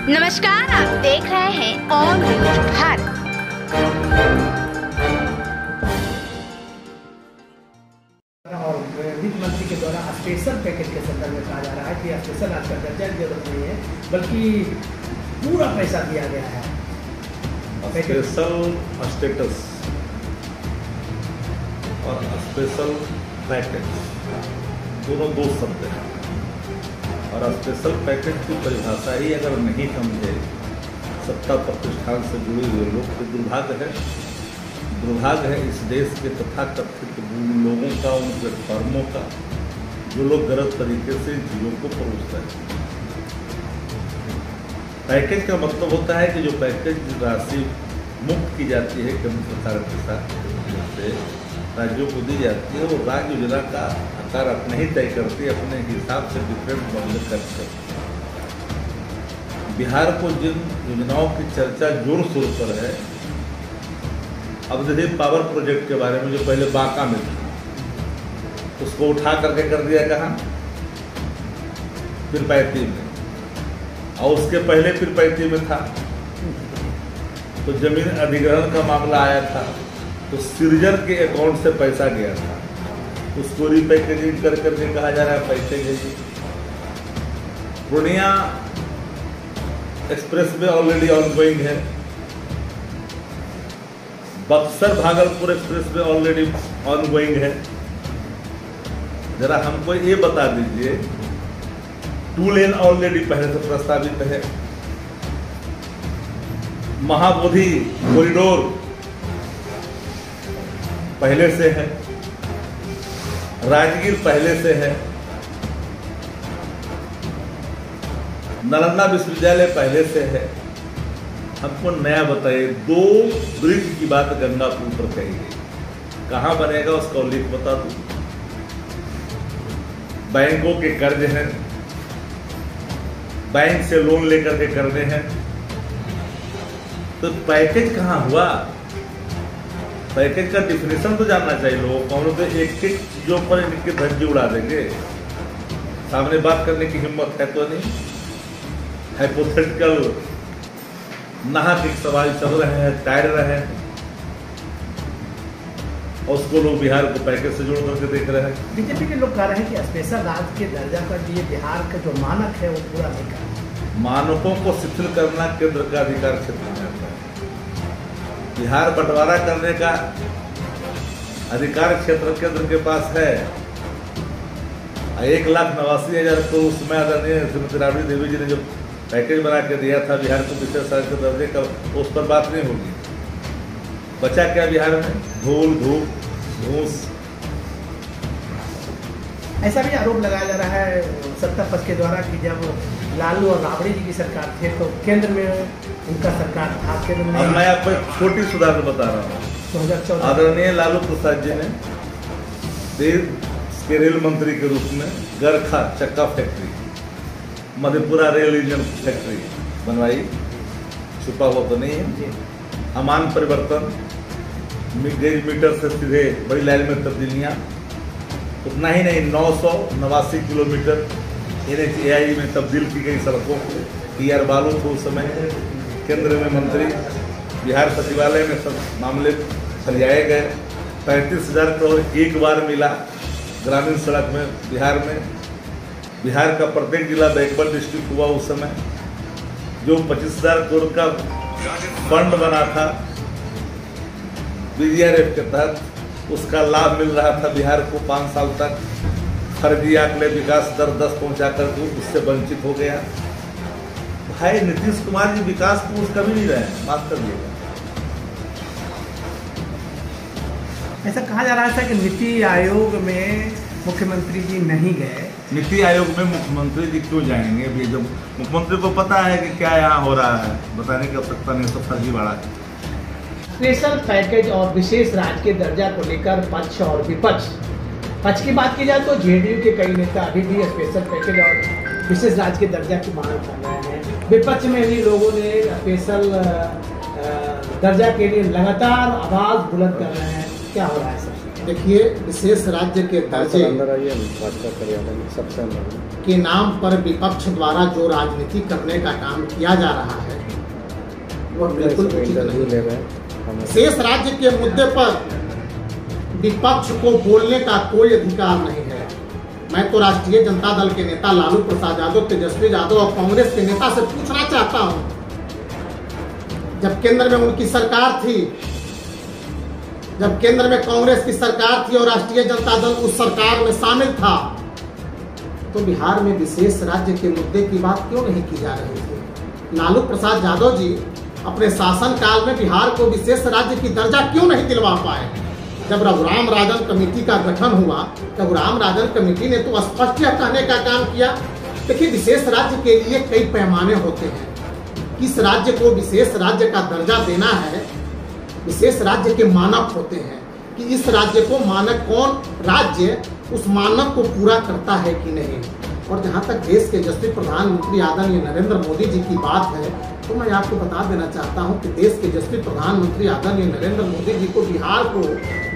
नमस्कार, आप देख रहे हैं ऑल न्यूज भारत। और वित्त मंत्री के द्वारा स्पेशल पैकेज के संदर्भ में कहा जा रहा है कि स्पेशल आज का दर्जा की जरूरत नहीं है, बल्कि पूरा पैसा दिया गया है। स्पेशल स्टेटस और स्पेशल पैकेज दोनों दो शब्द हैं, और स्पेशल पैकेज की परिभाषा ही अगर नहीं समझे सत्ता प्रतिष्ठान से जुड़े हुए लोग तो दुर्भाग्य है इस देश के तथाकथित लोगों का, उन प्लेटफॉर्मों का जो लोग गलत तरीके से चीज़ों को परोसते हैं। पैकेज का मतलब होता है कि जो पैकेज राशि मुक्त की जाती है केंद्र सरकार के साथ से राज्यों को दी जाती है, वो राज्य योजना का आकार अपने ही तय करती है, अपने हिसाब से डिफरेंट बंद करते हैं। बिहार को जिन योजनाओं की चर्चा जोर शोर पर है, अब देखिए पावर प्रोजेक्ट के बारे में जो पहले बांका में था उसको उठा करके कर दिया कहाँ, पीरपैंती में, और उसके पहले पीरपैंती में था तो जमीन अधिग्रहण का मामला आया था तो सृजन के अकाउंट से पैसा गया था, उसको रिपैकेजिंग कर करके कहा जा रहा है पैसे भेजिए। Purnia expressway already ongoing है, Buxar Bhagalpur expressway already ongoing है। जरा हमको ये बता दीजिए, 2 लेन ऑलरेडी पहले से प्रस्तावित है, महाबोधि कॉरिडोर पहले से है, राजगीर पहले से है, नालंदा विश्वविद्यालय पहले से है। हमको नया बताइए, 2 ब्रिज की बात गंगापुर पर कही गई, कहाँ बनेगा उसका उल्लेख बता दो। बैंकों के कर्ज हैं, बैंक से लोन लेकर के करने हैं, तो पैकेज कहाँ हुआ? पैकेज का डिफिनेशन तो जानना चाहिए लोगों को। तो एक एक चीजों पर इनके धज्जे उड़ा देंगे, सामने बात करने की हिम्मत है तो नहीं। हाइपोथेटिकल नाहक एक सवाल चल रहे हैं, तैर रहे हैं, और उसको लोग बिहार को पैकेज से जोड़ करके देख रहे हैं। बीजेपी के लोग कह रहे हैं कि स्पेशल राज्य के दर्जा का ये बिहार का जो मानक है वो पूरा नहीं कर रहा। मानकों को शिथिल करना केंद्र का अधिकार क्षेत्र में आता है। बिहार बंटवारा करने का अधिकार क्षेत्र केंद्र के पास है। 1,89,000 को उसमें आदरणीय श्रीमती राबड़ी देवी जी ने जो पैकेज बना के दिया था बिहार को विशेष राज्य दर्जे का, उस पर बात नहीं होगी। बचा क्या बिहार में? धूल, धूप, घूस। ऐसा भी आरोप लगाया जा रहा है सत्ता पक्ष के द्वारा कि जब लालू और राबड़ी जी की सरकार थे तो केंद्र में उनका सरकार था, केंद्र में। अब मैं आपको एक छोटी सुधार बता रहा हूँ। 2014 आदरणीय लालू प्रसाद जी ने देश के रेल मंत्री के रूप में गरखा चक्का factory, Madhepura rail engine factory बनवाई, छुपा हुआ तो नहीं है। अमान परिवर्तन, गेज मीटर से सीधे बड़ी लाइन में तब्दीलियाँ, उतना ही नहीं 989 किलोमीटर NHAI में तब्दील की गई सड़कों को। TR बालू थे उस समय केंद्र में मंत्री, बिहार सचिवालय में सब मामले फैलाए गए। 35,000 करोड़ एक बार मिला ग्रामीण सड़क में बिहार में। बिहार का प्रत्येक जिला बैकवर्ड डिस्ट्रिक्ट हुआ उस समय। जो 25,000 करोड़ का फंड बना था BGRF के तहत, उसका लाभ मिल रहा था बिहार को 5 साल तक। फर्जी आंकड़े विकास दर 10 पहुंचा कर उससे वंचित हो गया। भाई नीतीश कुमार जी विकास को उसका भी नहीं रहे, माफ कर दिएगा। ऐसा कहा जा रहा था कि नीति आयोग में मुख्यमंत्री जी नहीं गए। नीति आयोग में मुख्यमंत्री जी क्यों जाएंगे? अभी जब मुख्यमंत्री को पता है कि क्या यहाँ हो रहा है, बताने की आवश्यकता नहीं, तो फर्जीवाड़ा है। स्पेशल पैकेज और विशेष राज्य के दर्जा को लेकर पक्ष और विपक्ष। पक्ष की बात की जाए तो JDU के कई नेता अभी भी स्पेशल पैकेज और विशेष राज्य के दर्जा की मांग कर रहे हैं। विपक्ष में भी लोगों ने स्पेशल दर्जा के लिए लगातार आवाज बुलंद कर रहे हैं। क्या हो रहा है सर? देखिए, विशेष राज्य के दर्जे के नाम पर विपक्ष द्वारा जो राजनीति करने का काम किया जा रहा है वह बिल्कुल उचित नहीं है। विशेष राज्य के मुद्दे पर विपक्ष को बोलने का कोई अधिकार नहीं है। मैं तो राष्ट्रीय जनता दल के नेता लालू प्रसाद यादव, तेजस्वी यादव और कांग्रेस के नेता से पूछना चाहता हूं, जब केंद्र में उनकी सरकार थी, जब केंद्र में कांग्रेस की सरकार थी और राष्ट्रीय जनता दल उस सरकार में शामिल था, तो बिहार में विशेष राज्य के मुद्दे की बात क्यों नहीं की जा रही थी? लालू प्रसाद यादव जी अपने शासन काल में बिहार को विशेष राज्य की दर्जा क्यों नहीं दिलवा पाए? जब रघुराम राजन कमेटी का गठन हुआ, रघुराम राजन कमेटी ने तो स्पष्ट कहने का काम किया। देखिए, विशेष राज्य के लिए कई पैमाने होते हैं। किस राज्य को विशेष राज्य का दर्जा देना है, विशेष राज्य के मानक होते हैं कि इस राज्य को मानक कौन राज्य उस मानक को पूरा करता है कि नहीं। और जहां तक देश के यशस्वी प्रधानमंत्री आदरणीय नरेंद्र मोदी जी की बात है, तो मैं आपको बता देना चाहता हूं कि देश के यशस्वी प्रधानमंत्री आदरणीय नरेंद्र मोदी जी को बिहार को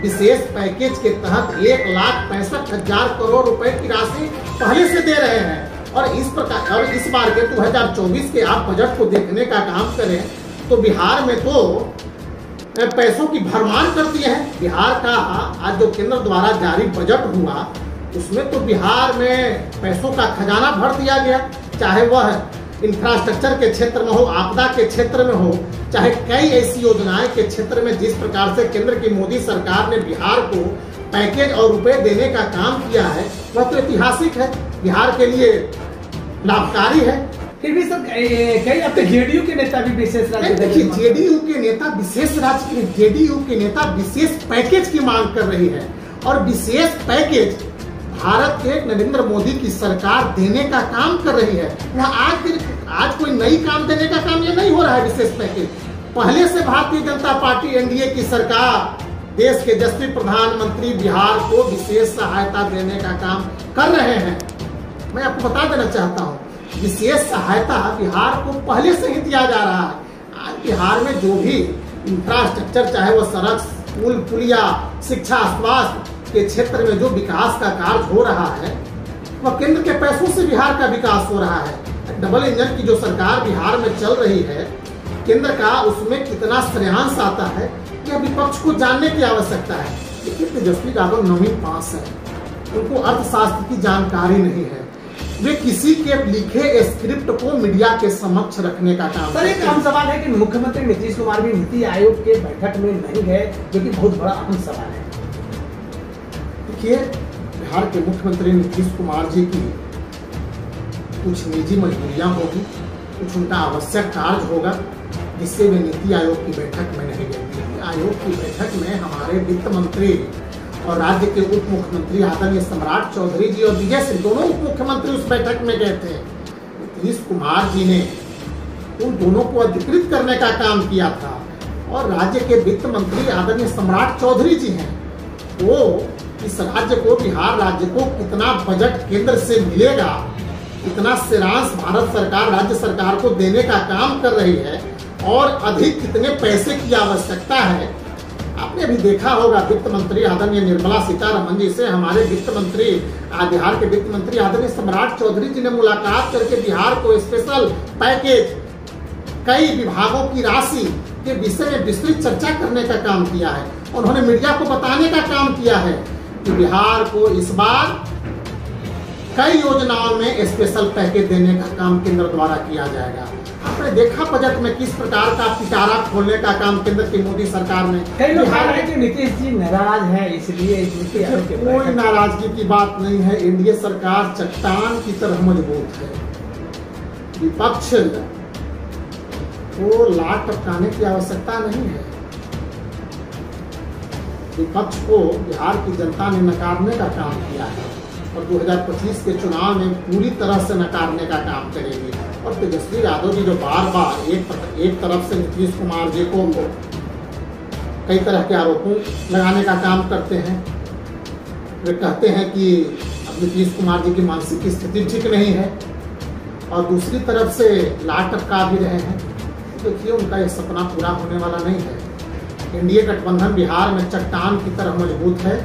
विशेष पैकेज के तहत 1,65,000 करोड़ रुपए की राशि पहले से दे रहे हैं। और इस प्रकार, और इस बार के 2024 के आप बजट को देखने का काम करें तो बिहार में तो पैसों की भरमार कर दिए हैं। बिहार का आज जो केंद्र द्वारा जारी बजट हुआ, उसमें तो बिहार में पैसों का खजाना भर दिया गया, चाहे वह इंफ्रास्ट्रक्चर के क्षेत्र में हो, आपदा के क्षेत्र में हो, चाहे कई ऐसी योजनाएं के क्षेत्र में। जिस प्रकार से केंद्र की मोदी सरकार ने बिहार को पैकेज और रुपए देने का काम किया है, वह तो ऐतिहासिक है, बिहार के लिए लाभकारी है। फिर भी सर, कई अपने जेडीयू के नेता भी विशेष राज्य, देखिए, जेडीयू के नेता विशेष राज्य, जेडीयू के नेता विशेष पैकेज की मांग कर रही है। और विशेष पैकेज भारत के नरेंद्र मोदी की सरकार देने का काम कर रही है। आज कोई नई काम देने का काम ये नहीं हो रहा है। विशेष पैकेज पहले से भारतीय जनता पार्टी एनडीए की सरकार, देश के यशस्वी प्रधानमंत्री बिहार को विशेष सहायता देने का काम कर रहे हैं। मैं आपको बता देना चाहता हूँ, विशेष सहायता बिहार को पहले से ही दिया जा रहा है। आज बिहार में जो भी इंफ्रास्ट्रक्चर, चाहे वो सड़क, पुल, पुलिया, शिक्षा, स्वास्थ्य के क्षेत्र में जो विकास का कार्य हो रहा है, वह केंद्र के पैसों से बिहार का विकास हो रहा है। डबल इंजन की जो सरकार बिहार में चल रही है, केंद्र का उसमें कितना श्रेयांश आता है, यह विपक्ष को जानने की आवश्यकता है। देखिए, तेजस्वी यादव 9वीं पास है, उनको अर्थशास्त्र की जानकारी नहीं है। वे किसी के लिखे स्क्रिप्ट को मीडिया के समक्ष रखने का काम। सर, एक अहम सवाल है कि मुख्यमंत्री नीतीश कुमार भी नीति आयोग के बैठक में नहीं गए, जो कि बहुत बड़ा अहम सवाल है। देखिए, बिहार के मुख्यमंत्री नीतीश कुमार जी की कुछ निजी मजबूरियां होगी, कुछ उनका आवश्यक कार्य होगा, जिससे वे नीति आयोग की बैठक में नहीं गए। नीति आयोग की बैठक में हमारे वित्त मंत्री और राज्य के उप मुख्यमंत्री आदरणीय सम्राट चौधरी जी और विजय सिंह, दोनों उप मुख्यमंत्री उस बैठक में गए थे। नीतीश कुमार जी ने उन दोनों को अधिकृत करने का काम किया था। और राज्य के वित्त मंत्री आदरणीय सम्राट चौधरी जी हैं, वो इस राज्य को, बिहार राज्य को कितना बजट केंद्र से मिलेगा, कितना श्रेयांश भारत सरकार राज्य सरकार को देने का काम कर रही है, और अधिक कितने पैसे की आवश्यकता है। आपने अभी देखा होगा, वित्त मंत्री आदरणीय निर्मला सीतारमण जी से हमारे वित्त मंत्री, बिहार के वित्त मंत्री आदरणीय सम्राट चौधरी जी ने मुलाकात करके बिहार को स्पेशल पैकेज, कई विभागों की राशि के विषय में विस्तृत चर्चा करने का काम किया है। उन्होंने मीडिया को बताने का काम किया है कि बिहार को इस बार कई योजनाओं में स्पेशल पैकेज देने का काम केंद्र द्वारा किया जाएगा। आपने देखा बजट में किस प्रकार का पिटारा खोलने का काम केंद्र की मोदी सरकार ने। कई लोग कह रहे हैं कि नीतीश जी नाराज है, इसलिए कोई नाराजगी की बात नहीं है। एनडीए सरकार चट्टान की तरह मजबूत है। विपक्ष को लात टपकाने की आवश्यकता नहीं है। विपक्ष को बिहार की जनता ने नकारने का काम किया है और 2025 के चुनाव में पूरी तरह से नकारने का काम करेगी। और तेजस्वी यादव जी जो बार बार एक तरफ से नीतीश कुमार जी को कई तरह के आरोपों लगाने का काम करते हैं। वे कहते हैं कि अब नीतीश कुमार जी की मानसिक स्थिति ठीक नहीं है, और दूसरी तरफ से लात टपका भी रहे हैं। देखिए, उनका ये सपना पूरा होने वाला नहीं है। एनडीए गठबंधन बिहार में चट्टान की तरह मजबूत है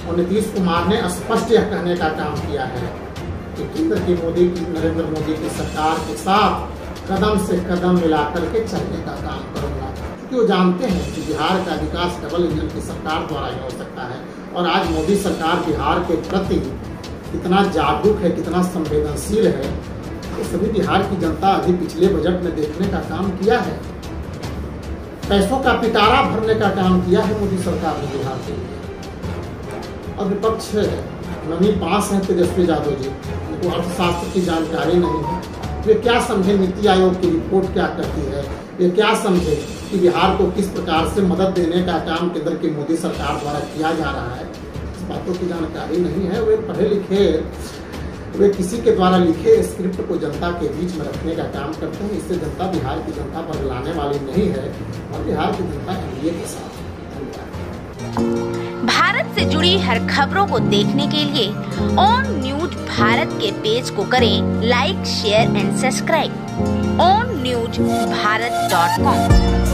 और नीतीश कुमार ने स्पष्ट यह कहने का काम किया है कि केंद्र की नरेंद्र मोदी की सरकार के साथ कदम से कदम मिलाकर के चलने का काम करूंगा, क्योंकि वो जानते हैं कि बिहार का विकास डबल इंजन की सरकार द्वारा ही हो सकता है। और आज मोदी सरकार बिहार के प्रति कितना जागरूक है, कितना संवेदनशील है, तो सभी बिहार की जनता अभी पिछले बजट में देखने का काम किया है। पैसों का पिटारा भरने का काम किया है मोदी सरकार ने बिहार के लिए। और विपक्ष नवी पास है तेजस्वी यादव जी, उनको अर्थशास्त्र की जानकारी नहीं है। वे क्या समझे नीति आयोग की रिपोर्ट क्या कहती है, वे क्या समझे कि बिहार को किस प्रकार से मदद देने का काम केंद्र की मोदी सरकार द्वारा किया जा रहा है, इस बातों की जानकारी नहीं है। वे पढ़े लिखे, वे किसी के द्वारा लिखे स्क्रिप्ट को जनता के बीच में रखने का काम करते हैं। इससे जनता बिहार की जनता बदलाने वाली नहीं है और बिहार की जनता एनडीए के साथ। भारत से जुड़ी हर खबरों को देखने के लिए ऑन न्यूज भारत के पेज को करें like, share and subscribe. onNewsBharat.com